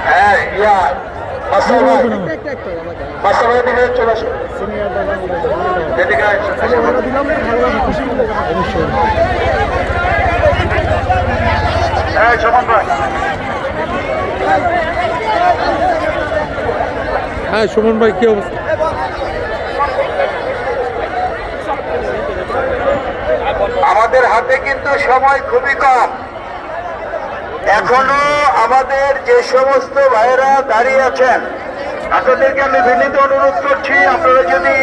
হ্যাঁ ইয়া মাসাভাই দিকে চলে আসুন এদিকে হ্যাঁ সুমন ভাই হ্যাঁ সুমন ভাই কি অবস্থা? আমাদের হাতে কিন্তু সময় খুবই কম। এখনো আমাদের যে সমস্ত ভাইয়েরা দাঁড়িয়ে আছেন আপনাদেরকে আমি বিনীত অনুরোধ করছি, আপনারা যদি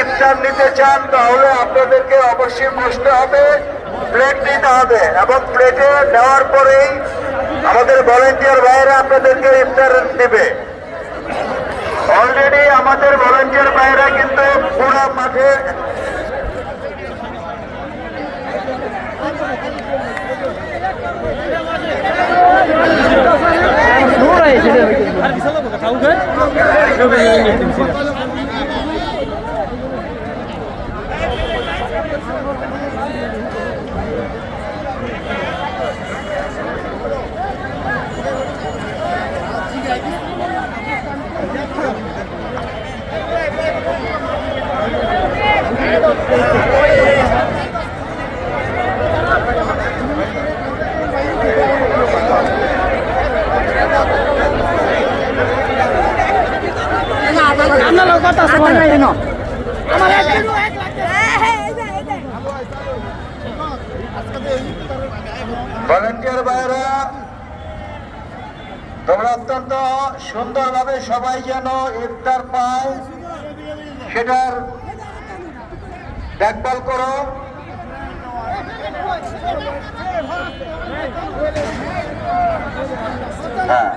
ইফতার নিতে চান তাহলে আপনাদেরকে অবশ্যই বসতে হবে, প্লেট নিতে হবে এবং প্লেটে নেওয়ার পরেই আমাদের ভলেন্টিয়ার ভাইয়েরা আপনাদেরকে ইফতার দিবে। অলরেডি আমাদের ভলেন্টিয়ার ভাইয়েরা কিন্তু পুরো মাঠে ভলেন্টিয়ার ভাইয়েরা তোমরা অত্যন্ত সুন্দরভাবে সবাই যেন ইফতার পায় সেটার দেখভাল করো। হ্যাঁ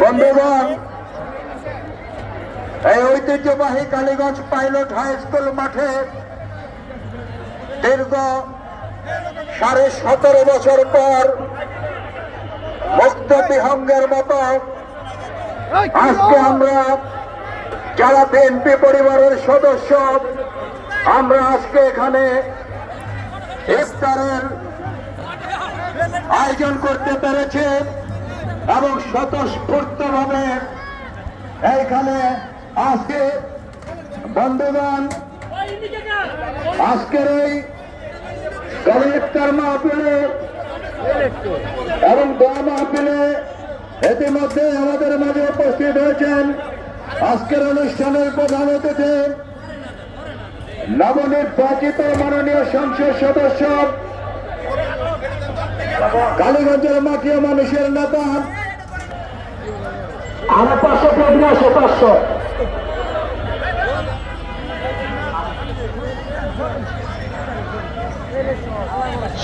বন্ধুগণ, এই ঐতিহ্যবাহী কালীগঞ্জ পাইলট হাই স্কুল মাঠে দীর্ঘ 17.5 বছর পর মুক্ত বিহঙ্গের মতো আজকে আমরা যারা বিএনপি পরিবারের সদস্য আমরা আজকে এখানে ইফতারের আয়োজন করতে পেরেছি এবং স্বতঃস্ফূর্তভাবে এইখানে আজকে বন্ধুগণ আজকের এই ইফতার মাহফিলে এবং দোয়া মাহফিলে ইতিমধ্যে আমাদের মাঝে উপস্থিত হয়েছেন আজকের অনুষ্ঠানের প্রধান অতিথি নবনির্বাচিত মাননীয় সংসদ সদস্য কালীগঞ্জের মাটিয়া মানুষের নেতা আমার 500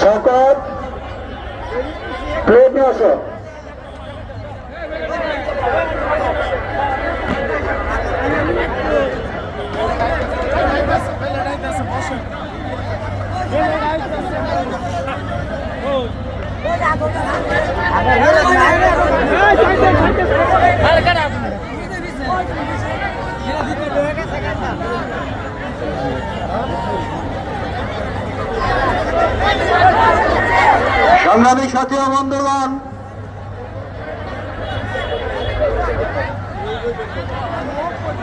শকত প্লেট নিয়ে আসো। সংগ্রামী সাথী ও বন্ধুগণ,